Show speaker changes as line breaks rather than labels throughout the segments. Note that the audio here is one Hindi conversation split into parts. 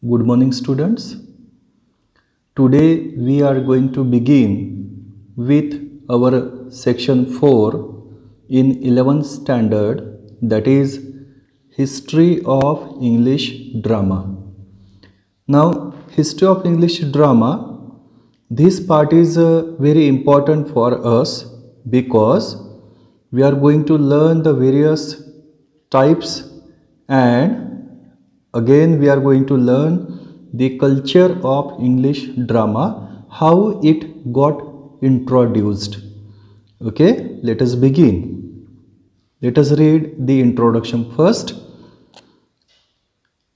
Good morning, students. Today we are going to begin with our section 4 in 11th standard, that is History of English Drama. Now, History of English Drama, this part is very important for us because we are going to learn the various types, and again we are going to learn the culture of English drama, how it got introduced. Okay, let us begin. Let us read the introduction first.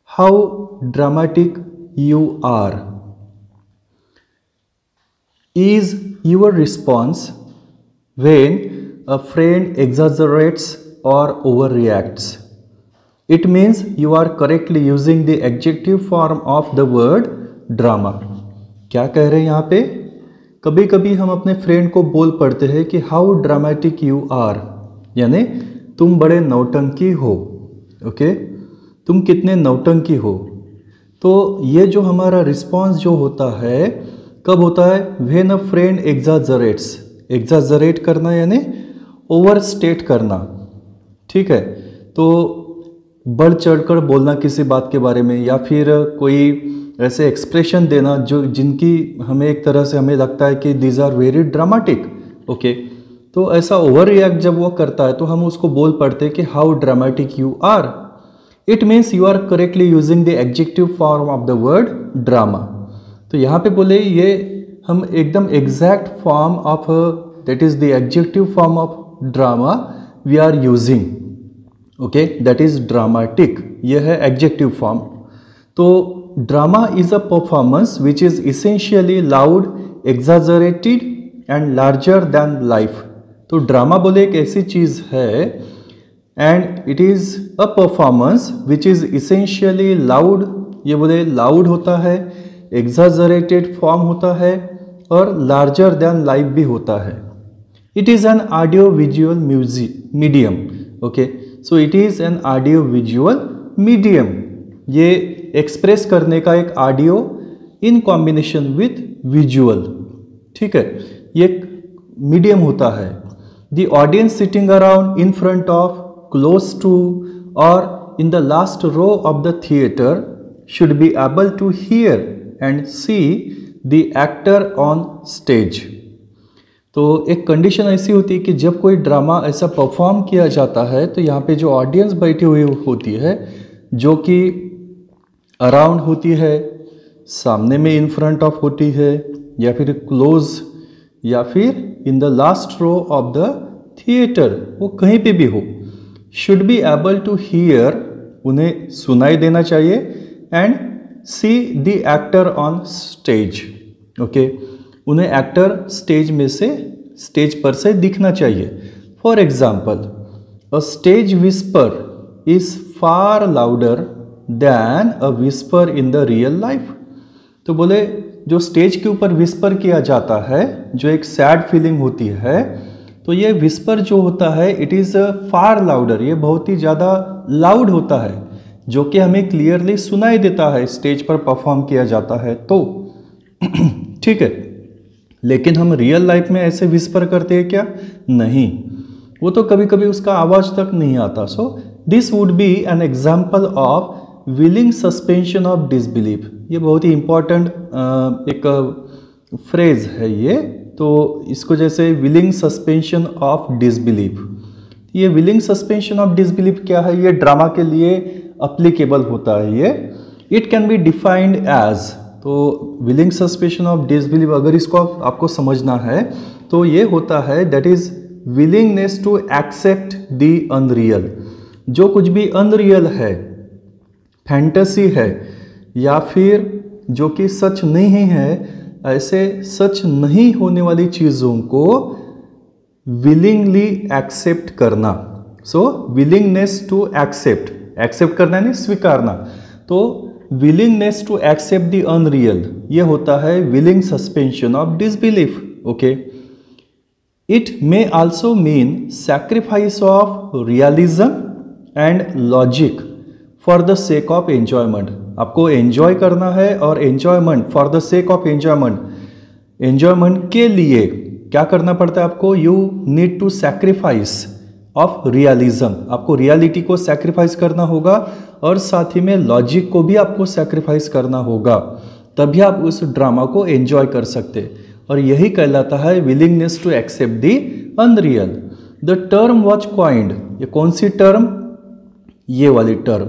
How dramatic you are is your response when a friend exaggerates or overreacts. It means you are correctly using the adjective form of the word drama. क्या कह रहे हैं यहाँ पे? कभी कभी हम अपने फ्रेंड को बोल पड़ते हैं कि हाउ ड्रामेटिक यू आर, यानी तुम बड़े नौटंकी हो. ओके, तुम कितने नौटंकी हो. तो ये जो हमारा रिस्पॉन्स जो होता है कब होता है? When a friend exaggerates. Exaggerate करना यानी ओवर स्टेट करना. ठीक है, तो बढ़ चढ़कर बोलना किसी बात के बारे में, या फिर कोई ऐसे एक्सप्रेशन देना जो जिनकी हमें एक तरह से हमें लगता है कि these are very dramatic. Okay, तो ऐसा ओवर रिएक्ट जब वो करता है तो हम उसको बोल पड़ते हैं कि how dramatic you are. It means you are correctly using the adjective form of the word drama. तो यहाँ पे बोले ये हम एकदम exact form of that is the adjective form of drama we are using. Okay, that is dramatic. यह है एडजेक्टिव फॉर्म. तो drama is a performance which is essentially loud, exaggerated and larger than life. तो ड्रामा बोले एक ऐसी चीज है and it is a performance which is essentially loud. ये बोले लाउड होता है, एग्जाजरेटेड फॉर्म होता है और लार्जर दैन लाइफ भी होता है. It is an audio visual medium. Okay, so it is an audio visual medium. ये एक्सप्रेस करने का एक audio in combination with visual. ठीक है, ये एक मीडियम होता है. The audience sitting around in front of, close to or in the last row of the theatre should be able to hear and see the actor on stage. तो एक कंडीशन ऐसी होती है कि जब कोई ड्रामा ऐसा परफॉर्म किया जाता है तो यहाँ पे जो ऑडियंस बैठी हुई होती है, जो कि अराउंड होती है, सामने में इन फ्रंट ऑफ होती है, या फिर क्लोज, या फिर in the last row of the theatre, वो कहीं पे भी हो, should be able to hear, उन्हें सुनाई देना चाहिए, and see the actor on stage. Okay, उन्हें एक्टर स्टेज में से, स्टेज पर से दिखना चाहिए. For example, a stage whisper is far louder than a whisper in the real life. तो बोले जो स्टेज के ऊपर विस्पर किया जाता है, जो एक सैड फीलिंग होती है, तो ये विस्पर जो होता है इट इज़ फार लाउडर, ये बहुत ही ज़्यादा लाउड होता है, जो कि हमें क्लियरली सुनाई देता है स्टेज पर परफॉर्म किया जाता है. तो ठीक है, लेकिन हम रियल लाइफ में ऐसे विस्पर करते हैं क्या? नहीं, वो तो कभी कभी उसका आवाज तक नहीं आता. So this would be an example of willing suspension of disbelief. ये बहुत ही इंपॉर्टेंट एक फ्रेज है ये. तो इसको जैसे विलिंग सस्पेंशन ऑफ डिसबिलीफ, ये विलिंग सस्पेंशन ऑफ डिसबिलीफ क्या है? ये ड्रामा के लिए अप्लीकेबल होता है. ये it can be defined as, तो विलिंग सस्पेंशन ऑफ डिसबिलीफ अगर इसको आपको समझना है तो ये होता है that is willingness to accept the unreal. जो कुछ भी अनरियल है, फैंटेसी है, या फिर जो कि सच नहीं है, ऐसे सच नहीं होने वाली चीज़ों को विलिंगली एक्सेप्ट करना. So willingness to accept, accept करना यानी स्वीकारना. तो willingness to accept the unreal, ये होता है willing suspension of disbelief. Okay, it may also mean sacrifice of realism and logic for the sake of enjoyment. आपको एंजॉय करना है और enjoyment for the sake of enjoyment के लिए क्या करना पड़ता है आपको, you need to sacrifice of realism, आपको रियलिटी को सैक्रिफाइस करना होगा और साथ ही में लॉजिक को भी आपको सैक्रिफाइस करना होगा, तभी आप उस ड्रामा को एंजॉय कर सकते। और यही कहलाता है willingness to accept the unreal. The term was coined, ये कौन सी टर्म, ये वाली term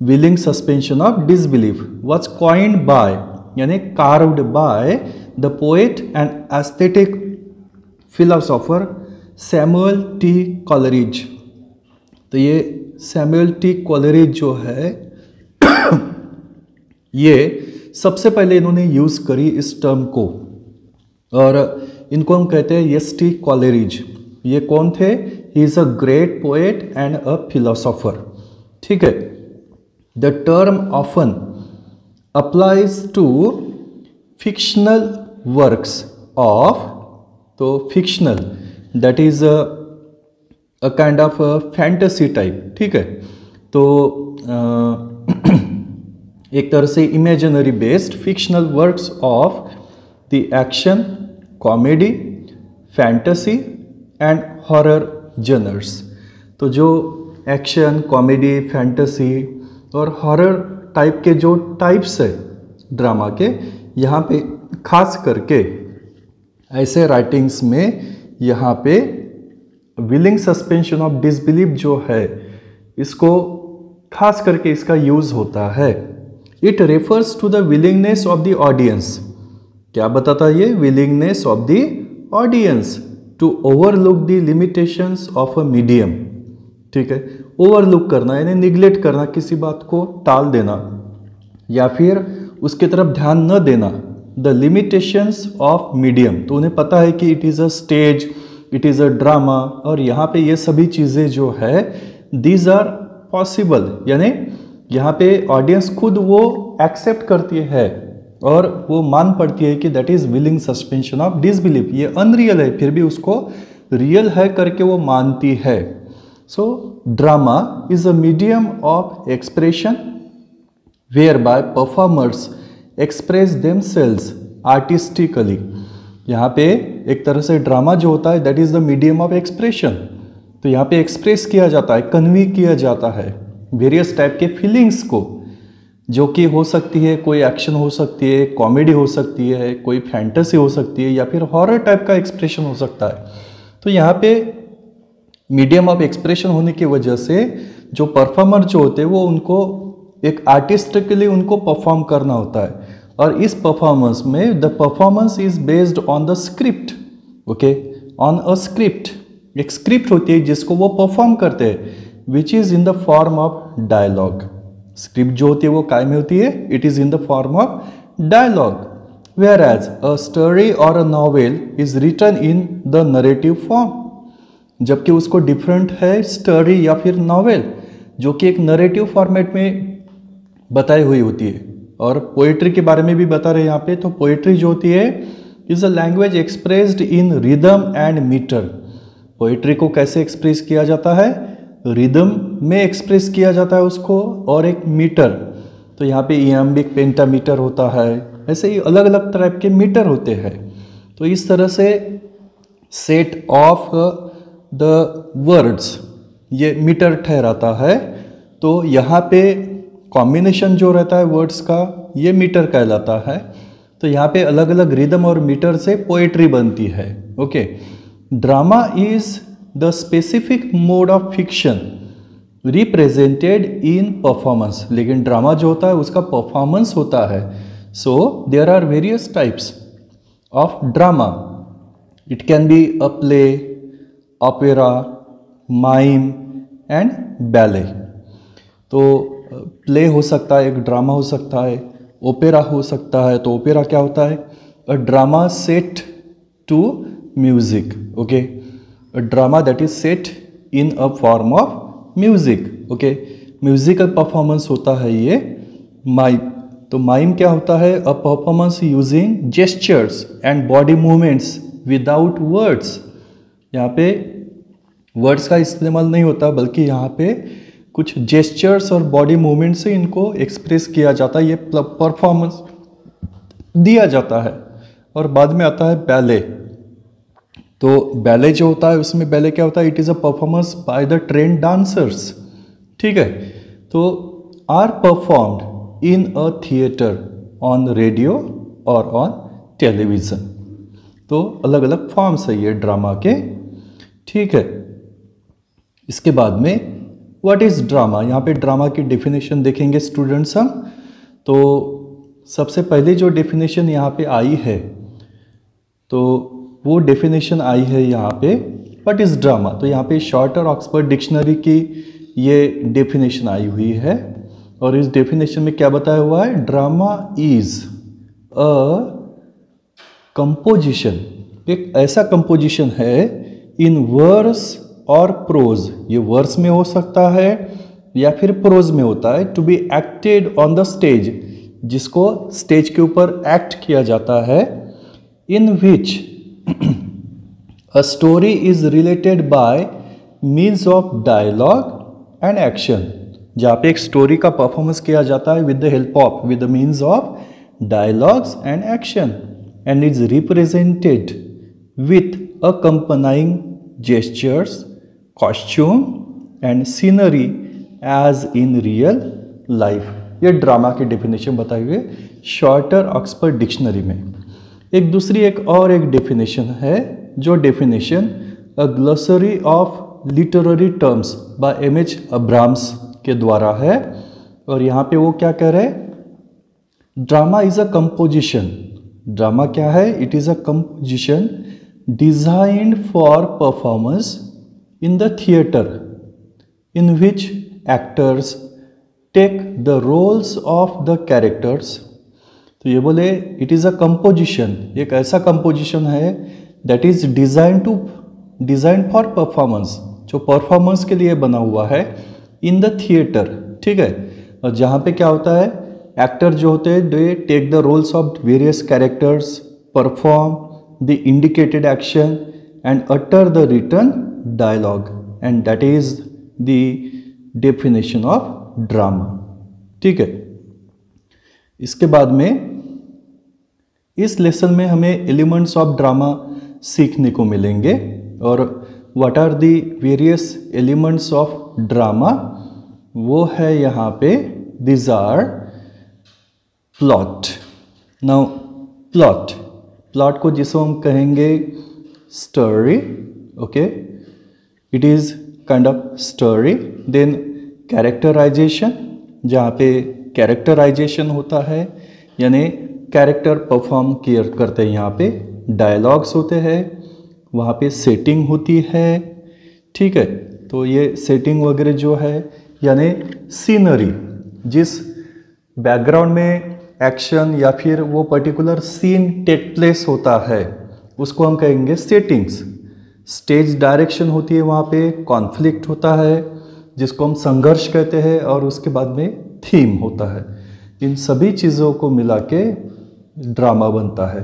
willing suspension of disbelief was coined by यानी carved by the poet and aesthetic philosopher Samuel T Coleridge. तो ये सैमुअल टी कॉलरिज जो है ये सबसे पहले इन्होंने यूज करी इस टर्म को, और इनको हम कहते हैं एस टी कॉलरिज। ये कौन थे, he is a great poet and a philosopher. ठीक है, the term often applies to fictional works of, तो fictional that is a kind of fantasy type. ठीक है, तो एक तरह से imaginary based fictional works of the action, comedy, fantasy and horror genres. तो जो एक्शन, कॉमेडी, फैंटेसी और हॉरर टाइप के जो टाइप्स है ड्रामा के, यहाँ पे खास करके ऐसे राइटिंग्स में यहाँ पे विलिंग सस्पेंशन ऑफ डिसबिलीफ जो है इसको खास करके इसका यूज होता है। It refers to the willingness of the audience, क्या बताता है ये, willingness of the audience to overlook the limitations of a medium. ठीक है, ओवरलुक करना यानी निग्लेक्ट करना, किसी बात को टाल देना या फिर उसके तरफ ध्यान न देना, द लिमिटेशंस ऑफ मीडियम। तो उन्हें पता है कि it is a stage, it is a drama, और यहाँ पे ये सभी चीज़ें जो है दीज आर पॉसिबल, यानी यहाँ पे ऑडियंस खुद वो एक्सेप्ट करती है और वो मान पड़ती है कि that is willing suspension of disbelief, ये अनरियल है फिर भी उसको रियल है करके वो मानती है। So drama is a medium of expression whereby performers express themselves artistically. यहाँ पे एक तरह से ड्रामा जो होता है that is the medium of expression, तो यहाँ पे एक्सप्रेस किया जाता है, कन्वे किया जाता है वेरियस टाइप के फीलिंग्स को, जो कि हो सकती है कोई एक्शन हो सकती है, कॉमेडी हो सकती है, कोई फैंटेसी हो सकती है, या फिर हॉरर टाइप का एक्सप्रेशन हो सकता है। तो यहाँ पे मीडियम ऑफ एक्सप्रेशन होने की वजह से जो परफॉर्मर जो होते हैं वो उनको एक आर्टिस्टिकली उनको परफॉर्म करना होता है, और इस परफॉर्मेंस में the performance is based on the script, okay, on a script. एक स्क्रिप्ट होती है जिसको वो परफॉर्म करते हैं, which is in the form of dialogue. Script जो होती है वो काय में होती है, it is in the form of dialogue, whereas a story और a novel is written in the narrative form, जबकि उसको डिफरेंट है स्टोरी या फिर नॉवेल जो कि एक नरेटिव फॉर्मेट में बताई हुई होती है। और पोएट्री के बारे में भी बता रहे हैं यहाँ पे, तो पोएट्री जो होती है is a language expressed in rhythm and metre. Poetry को कैसे एक्सप्रेस किया जाता है, रिदम में एक्सप्रेस किया जाता है उसको, और एक मीटर, तो यहाँ पे इयाम्बिक पेंटामीटर होता है, ऐसे ही अलग अलग टाइप के मीटर होते हैं। तो इस तरह से सेट ऑफ द वर्ड्स ये मीटर ठहराता है। तो यहाँ पे कॉम्बिनेशन जो रहता है वर्ड्स का ये मीटर कहलाता है। तो यहाँ पे अलग अलग रिदम और मीटर से पोएट्री बनती है। Okay, drama is the specific mode of fiction represented in performance, लेकिन ड्रामा जो होता है उसका परफॉर्मेंस होता है। So there are various types of drama, it can be a play, opera, mime and ballet. तो प्ले हो सकता है, एक ड्रामा हो सकता है, ओपेरा हो सकता है। तो ओपेरा क्या होता है, a drama set to music, okay, a drama that is set in a form of music, okay, musical performance होता है ये माइम। तो माइम क्या होता है, a performance using gestures and body movements without words. यहाँ पे वर्ड्स का इस्तेमाल नहीं होता, बल्कि यहाँ पे कुछ जेस्चर्स और बॉडी मूवमेंट से इनको एक्सप्रेस किया जाता है, ये परफॉर्मेंस दिया जाता है। और बाद में आता है बैले। तो बैले जो होता है उसमें बैले क्या होता है, it is a performance by the trained dancers, ठीक है। तो are performed in a theatre, on radio और ऑन टेलीविज़न। तो अलग अलग फॉर्म्स है ये ड्रामा के, ठीक है। इसके बाद में व्हाट इज़ ड्रामा, यहाँ पे ड्रामा की डेफिनेशन देखेंगे स्टूडेंट्स हम। तो सबसे पहले जो डेफिनेशन यहाँ पे आई है, तो वो डेफिनेशन आई है यहाँ पे व्हाट इज़ ड्रामा। तो यहाँ पे शॉर्टर ऑक्सफोर्ड डिक्शनरी की ये डेफिनेशन आई हुई है, और इस डेफिनेशन में क्या बताया हुआ है, ड्रामा इज़ अ कंपोजिशन, एक ऐसा कंपोजिशन है इन वर्स और प्रोज, ये वर्स में हो सकता है या फिर प्रोज में होता है, to be acted on the stage, जिसको स्टेज के ऊपर एक्ट किया जाता है, in which a story is related by means of dialogue and action, जहाँ पे एक स्टोरी का परफॉर्मेंस किया जाता है with the means of dialogues and action, and is represented with accompanying gestures, costume and scenery as in real life। ये ड्रामा की डेफिनेशन बताई हुई है शॉर्टर ऑक्सफोर्ड डिक्शनरी में। एक दूसरी एक डेफिनेशन है, जो definition a glossary of literary terms by M H. Abrams के द्वारा है, और यहाँ पे वो क्या कह रहे हैं, drama is a composition. Drama क्या है, it is a composition designed for performance in the theatre in which actors take the roles of the characters. तो ये बोले इट इज़ अ कंपोजिशन, एक ऐसा कंपोजिशन है that is design for performance, जो परफॉर्मेंस के लिए बना हुआ है इन द थिएटर, ठीक है। और जहाँ पे क्या होता है, एक्टर जो होते हैं they take the roles of various characters, perform the indicated action and utter the written dialogue, and that is the definition of drama, ठीक है। इसके बाद में इस लेसन में हमें एलिमेंट्स ऑफ ड्रामा सीखने को मिलेंगे, और what are the various elements of drama, वो है यहाँ पे this are plot. Now plot को जिसको हम कहेंगे story, okay, it is kind of story. Then characterisation, जहाँ पे कैरेक्टराइजेशन होता है यानी कैरेक्टर परफॉर्म करते हैं, यहाँ पे डायलॉग्स होते हैं, वहाँ पे सेटिंग होती है, ठीक है। तो ये सेटिंग वगैरह जो है यानी सीनरी, जिस बैकग्राउंड में एक्शन या फिर वो पर्टिकुलर सीन टेक प्लेस होता है उसको हम कहेंगे सेटिंग्स। स्टेज डायरेक्शन होती है, वहाँ पे कॉन्फ्लिक्ट होता है जिसको हम संघर्ष कहते हैं, और उसके बाद में थीम होता है। इन सभी चीज़ों को मिला के ड्रामा बनता है।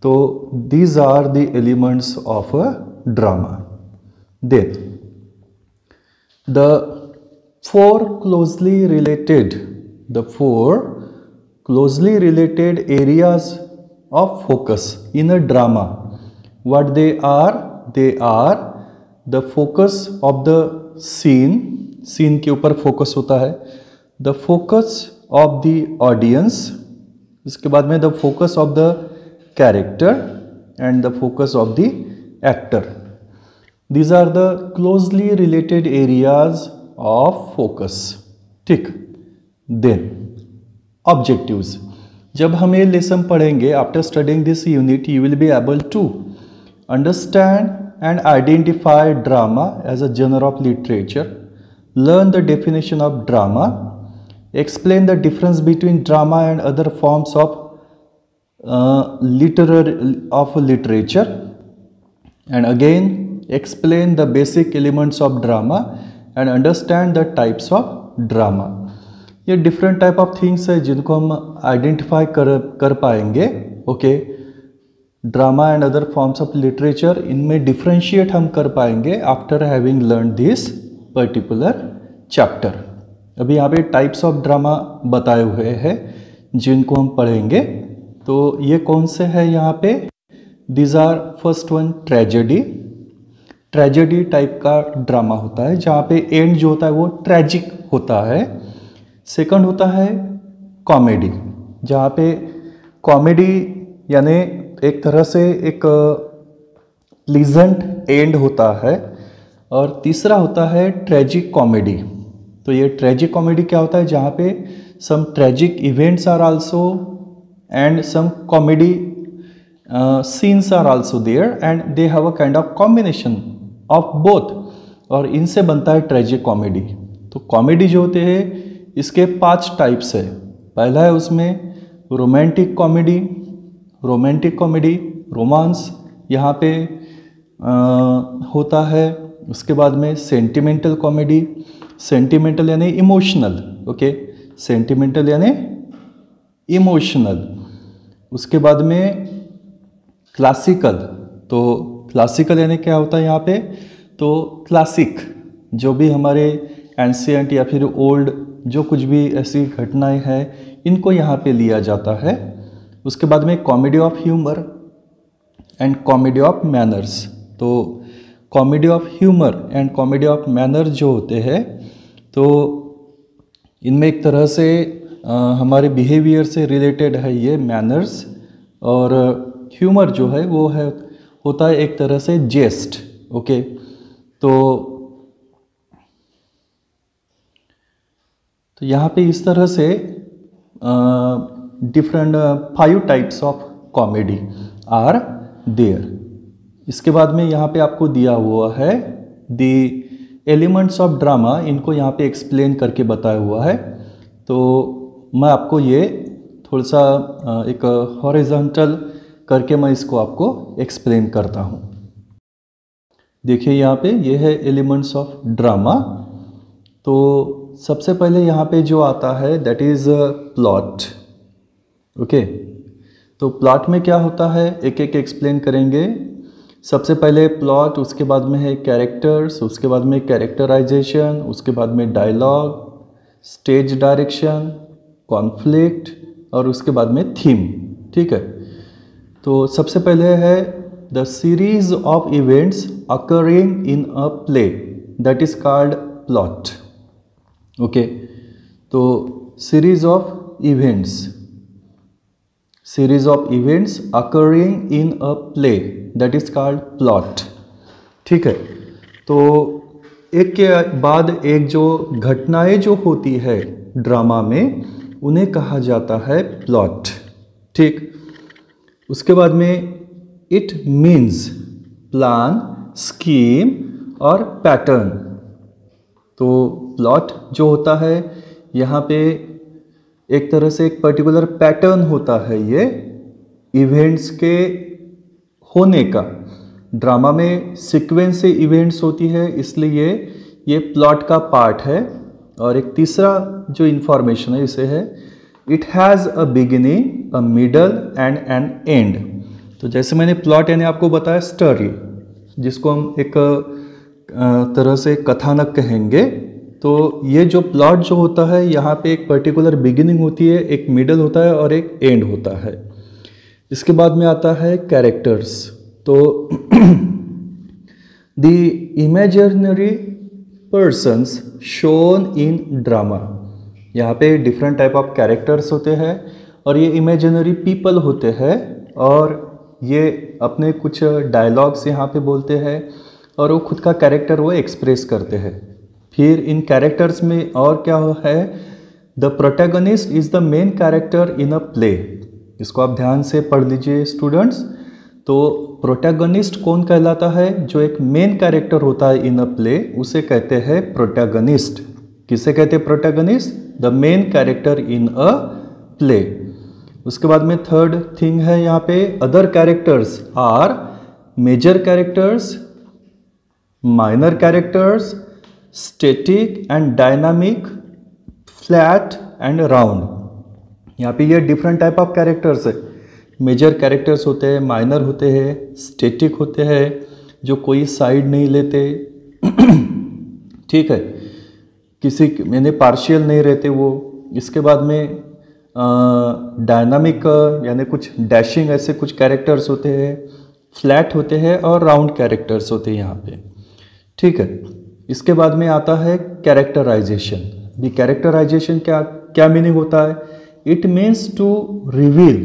तो these are the elements of a drama. Then the four closely related areas of focus in a drama, what they are the focus of the scene के ऊपर फोकस होता है, the focus of the audience, इसके बाद में the focus of the character and the focus of the actor. These are the closely related areas of focus, ठीक। Then objectives, जब हम ये लेसन पढ़ेंगे, after studying this unit you will be able to understand and identify drama as a genre of literature, learn the definition of drama, explain the difference between drama and other forms of literature, and again explain the basic elements of drama and understand the types of drama। ये डिफरेंट टाइप ऑफ थिंग्स है जिनको हम आइडेंटिफाई कर पाएंगे, okay. Drama and other forms of literature, इनमें डिफ्रेंशिएट हम कर पाएंगे after having learn this particular chapter. अभी यहाँ पे टाइप्स ऑफ ड्रामा बताए हुए हैं जिनको हम पढ़ेंगे। तो ये कौन से है यहाँ पे? These are first one tragedy. Tragedy type का ड्रामा होता है जहाँ पे एंड जो होता है वो ट्रेजिक होता है। सेकंड होता है कॉमेडी, जहाँ पे कॉमेडी यानी एक तरह से एक प्लीजेंट एंड होता है। और तीसरा होता है ट्रेजिक कॉमेडी। तो ये ट्रेजिक कॉमेडी क्या होता है? जहाँ पे some tragic events are also and some comedy scenes are also there and they have a kind of combination of both, और इनसे बनता है ट्रेजिक कॉमेडी। तो कॉमेडी जो होते हैं इसके 5 टाइप्स है। पहला है उसमें रोमांटिक कॉमेडी, रोमांस यहाँ पे होता है। उसके बाद में सेंटिमेंटल कॉमेडी, सेंटिमेंटल यानी इमोशनल, ओके, सेंटिमेंटल यानी इमोशनल। उसके बाद में क्लासिकल, तो क्लासिकल यानी क्या होता है यहाँ पे? तो क्लासिक जो भी हमारे एंशियंट या फिर ओल्ड जो कुछ भी ऐसी घटनाएं हैं इनको यहाँ पे लिया जाता है। उसके बाद में comedy of humour and comedy of manners. तो comedy of humour and comedy of manners जो होते हैं तो इनमें एक तरह से हमारे बिहेवियर से रिलेटेड है ये मैनर्स, और ह्यूमर जो है वो है होता है एक तरह से जेस्ट, ओके। तो यहाँ पे इस तरह से different 5 types of comedy are there. इसके बाद में यहाँ पे आपको दिया हुआ है द एलिमेंट्स ऑफ ड्रामा, इनको यहाँ पे एक्सप्लेन करके बताया हुआ है। तो मैं आपको ये थोड़ा सा एक हॉरिजॉन्टल करके मैं इसको आपको एक्सप्लेन करता हूँ। देखिए यहाँ पे ये है एलिमेंट्स ऑफ ड्रामा। तो सबसे पहले यहाँ पे जो आता है दैट इज़ प्लॉट, ओके। तो प्लॉट में क्या होता है एक एक एक्सप्लेन करेंगे। सबसे पहले प्लॉट, उसके बाद में है कैरेक्टर्स, उसके बाद में कैरेक्टराइजेशन, उसके बाद में डायलॉग, स्टेज डायरेक्शन, कॉन्फ्लिक्ट और उसके बाद में थीम, ठीक है। तो सबसे पहले है the series of events occurring in a play that is called plot, okay. तो series of events occurring in a play that is called plot, ठीक है। तो एक के बाद एक जो घटनाएं जो होती है ड्रामा में उन्हें कहा जाता है प्लॉट, ठीक। उसके बाद में इट मीन्स प्लान, स्कीम और पैटर्न। तो प्लॉट जो होता है यहाँ पे एक तरह से एक पर्टिकुलर पैटर्न होता है ये इवेंट्स के होने का। ड्रामा में सीक्वेंस से इवेंट्स होती है इसलिए ये प्लॉट का पार्ट है। और एक तीसरा जो इन्फॉर्मेशन है इसे है it has a beginning, a middle and an end. तो जैसे मैंने प्लॉट यानी आपको बताया स्टोरी, जिसको हम एक तरह से कथानक कहेंगे। तो ये जो प्लॉट जो होता है यहाँ पे एक पर्टिकुलर बिगिनिंग होती है, एक मिडल होता है और एक एंड होता है। इसके बाद में आता है कैरेक्टर्स। तो the imaginary persons shown in drama, यहाँ पे डिफरेंट टाइप ऑफ कैरेक्टर्स होते हैं और ये इमेजिनरी पीपल होते हैं और ये अपने कुछ डायलॉग्स यहाँ पे बोलते हैं और वो खुद का कैरेक्टर वो एक्सप्रेस करते हैं। फिर इन कैरेक्टर्स में और क्या है, the protagonist is the main character in a play. इसको आप ध्यान से पढ़ लीजिए स्टूडेंट्स। तो प्रोटैगनिस्ट कौन कहलाता है? जो एक मेन कैरेक्टर होता है इन अ प्ले उसे कहते हैं प्रोटैगनिस्ट। किसे कहते हैं protagonist? The main character in a play. उसके बाद में थर्ड थिंग है यहाँ पे other characters are major characters, minor characters, static and dynamic, flat and round. यहाँ पे ये डिफरेंट टाइप ऑफ कैरेक्टर्स है। मेजर कैरेक्टर्स होते हैं, माइनर होते हैं, स्टैटिक होते हैं जो कोई साइड नहीं लेते ठीक है। किसी मैंने पार्शियल नहीं रहते वो। इसके बाद में डायनामिक यानी कुछ डैशिंग ऐसे कुछ कैरेक्टर्स होते हैं, फ्लैट होते हैं और राउंड कैरेक्टर्स होते हैं यहाँ पे, ठीक है। इसके बाद में आता है कैरेक्टराइजेशन। भी कैरेक्टराइजेशन क्या क्या मीनिंग होता है? It means to reveal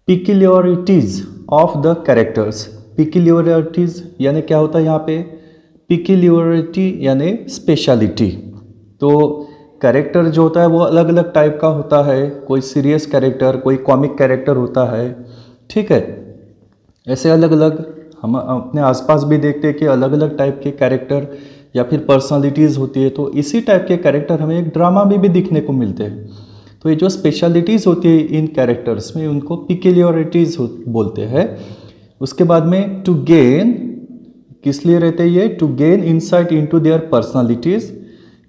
peculiarities of the characters. Peculiarities यानी क्या होता है यहाँ पे? पिक्यूलियरिटी यानी स्पेशलिटी। तो कैरेक्टर जो होता है वो अलग अलग टाइप का होता है, कोई सीरियस कैरेक्टर, कोई कॉमिक कैरेक्टर होता है, ठीक है। ऐसे अलग अलग हम अपने आसपास भी देखते हैं कि अलग अलग टाइप के कैरेक्टर या फिर पर्सनालिटीज़ होती है। तो इसी टाइप के कैरेक्टर हमें एक ड्रामा में भी दिखने को मिलते हैं। तो ये जो स्पेशलिटीज़ होती है इन कैरेक्टर्स में, उनको पिक्यूलियरिटीज़ बोलते हैं। उसके बाद में टू गेन, किस लिए रहते हैं ये? To gain insight into their personalities,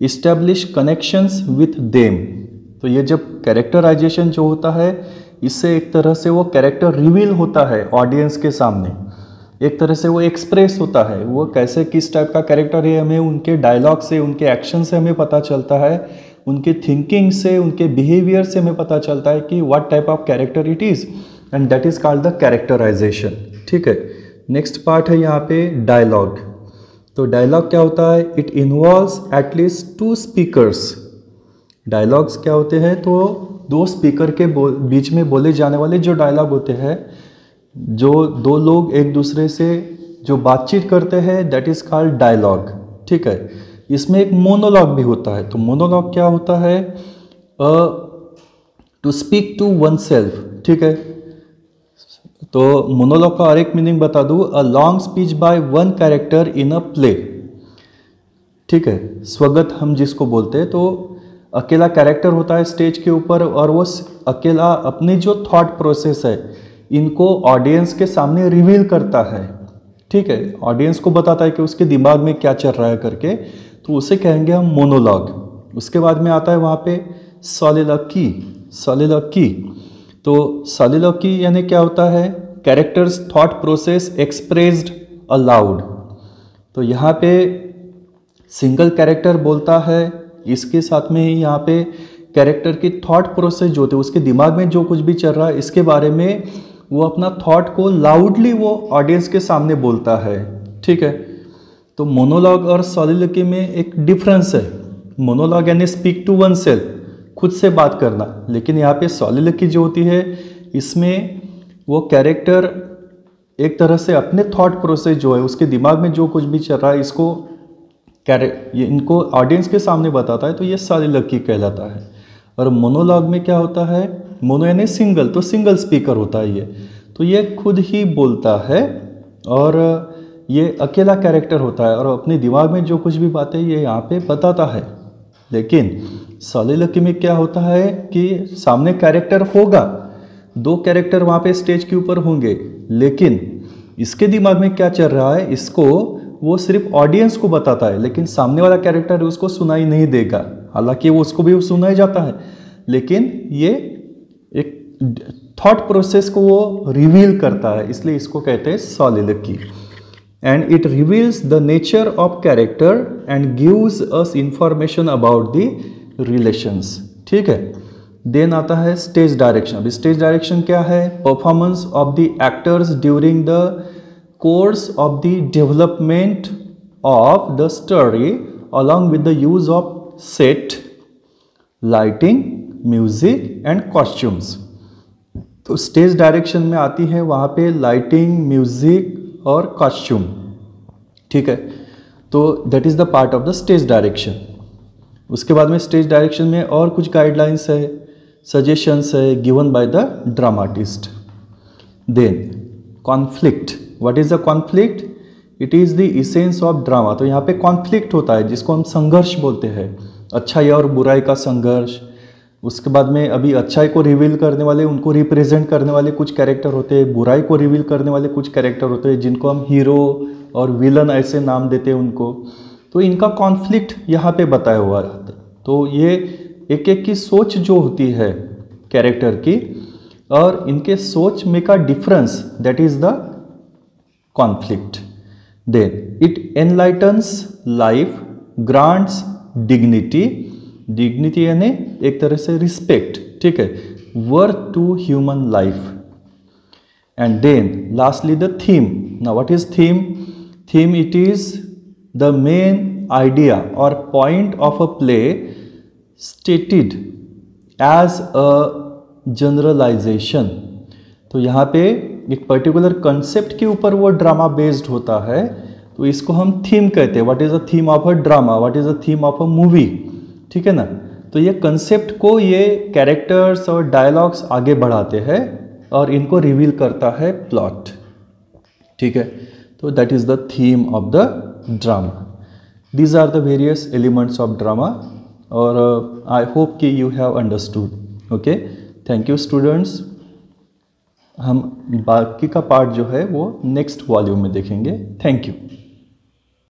establish connections with them. तो ये जब कैरेक्टराइजेशन जो होता है, इससे एक तरह से वो कैरेक्टर रिवील होता है ऑडियंस के सामने, एक तरह से वो एक्सप्रेस होता है। वो कैसे किस टाइप का कैरेक्टर है हमें उनके डायलॉग से, उनके एक्शन से हमें पता चलता है, उनके थिंकिंग से, उनके बिहेवियर से हमें पता चलता है कि what type of character it is, and that is called the characterisation, ठीक है। नेक्स्ट पार्ट है यहाँ पे डायलॉग। तो डायलॉग क्या होता है? It involves at least 2 speakers. Dialogues क्या होते हैं? तो 2 स्पीकर के बीच में बोले जाने वाले जो डायलॉग होते हैं, जो 2 लोग एक दूसरे से जो बातचीत करते हैं, दैट इज कॉल्ड डायलॉग, ठीक है। इसमें एक मोनोलॉग भी होता है। तो मोनोलॉग क्या होता है? To speak to one self, ठीक है। तो मोनोलॉग का और एक मीनिंग बता दूं, a long speech by one character in a play, ठीक है। स्वगत हम जिसको बोलते हैं, तो अकेला कैरेक्टर होता है स्टेज के ऊपर और वो अकेला अपनी जो थॉट प्रोसेस है इनको ऑडियंस के सामने रिवील करता है, ठीक है। ऑडियंस को बताता है कि उसके दिमाग में क्या चल रहा है करके, तो उसे कहेंगे हम मोनोलॉग। उसके बाद में आता है वहाँ पे सॉलिलॉक्वी। सॉलिलॉक्वी, तो सॉलिलॉक्वी यानी क्या होता है? Characters thought process expressed allowed. तो यहाँ पे सिंगल कैरेक्टर बोलता है, इसके साथ में ही यहाँ पे कैरेक्टर की थॉट प्रोसेस जो होती है, उसके दिमाग में जो कुछ भी चल रहा है इसके बारे में वो अपना थॉट को लाउडली वो ऑडियंस के सामने बोलता है, ठीक है। तो मोनोलॉग और सॉलिलॉक्वी में एक डिफरेंस है। मोनोलॉग यानी स्पीक टू वन सेल्फ, खुद से बात करना, लेकिन यहाँ पे सॉलिलॉक्वी जो होती है इसमें वो कैरेक्टर एक तरह से अपने थॉट प्रोसेस जो है, उसके दिमाग में जो कुछ भी चल रहा है इनको ऑडियंस के सामने बताता है, तो ये सॉलिलॉक्वी कहलाता है। और मोनोलॉग में क्या होता है? मोनो यानी सिंगल, तो सिंगल स्पीकर होता है ये, तो ये खुद ही बोलता है और ये अकेला कैरेक्टर होता है और अपने दिमाग में जो कुछ भी बातें ये यहाँ पे बताता है। लेकिन सॉलिलॉक्वी में क्या होता है कि सामने कैरेक्टर होगा, 2 कैरेक्टर वहाँ पे स्टेज के ऊपर होंगे, लेकिन इसके दिमाग में क्या चल रहा है इसको वो सिर्फ ऑडियंस को बताता है, लेकिन सामने वाला कैरेक्टर उसको सुनाई नहीं देगा। हालांकि वो उसको भी सुनाई जाता है, लेकिन ये एक थॉट प्रोसेस को वो रिवील करता है, इसलिए इसको कहते हैं soliloquy. And it reveals the nature of character and gives us information about the relations, ठीक है। देन आता है स्टेज डायरेक्शन। अभी स्टेज डायरेक्शन क्या है? Performance of the actors during the course of the development of the story along with the use of set, lighting, music and costumes. तो स्टेज डायरेक्शन में आती है वहाँ पे लाइटिंग, म्यूजिक और कॉस्ट्यूम, ठीक है। तो that is the part of the stage direction. उसके बाद में स्टेज डायरेक्शन में और कुछ गाइडलाइंस है, सजेशंस है given by the dramatist. Then conflict. What is the conflict? It is the essence of drama. तो यहाँ पे कॉन्फ्लिक्ट होता है जिसको हम संघर्ष बोलते हैं, अच्छाई और बुराई का संघर्ष। उसके बाद में अभी अच्छाई को रिवील करने वाले, उनको रिप्रेजेंट करने वाले कुछ कैरेक्टर होते हैं, बुराई को रिवील करने वाले कुछ कैरेक्टर होते हैं जिनको हम हीरो और विलन ऐसे नाम देते हैं उनको। तो इनका कॉन्फ्लिक्ट यहाँ पे बताया हुआ है। तो ये एक एक की सोच जो होती है कैरेक्टर की और इनके सोच में का difference, that is the conflict. Then it enlightens life grants dignity, dignity यानी एक तरह से रिस्पेक्ट, ठीक है, worth to human life. And then lastly the theme. Now what is theme? Theme, it is the main idea or point of a play stated as a generalization. तो यहाँ पे एक पर्टिकुलर कंसेप्ट के ऊपर वो ड्रामा बेस्ड होता है, तो इसको हम थीम कहते हैं. What is the theme of a drama, what is the theme of a movie, ठीक है ना. तो ये कंसेप्ट को ये कैरेक्टर्स और डायलॉग्स आगे बढ़ाते हैं और इनको रिवील करता है प्लॉट, ठीक है. तो that is the theme of the drama. These are the various elements of drama, और आई होप कि you have understood. Okay, thank you students. हम बाकी का पार्ट जो है वो नेक्स्ट वॉल्यूम में देखेंगे. Thank you.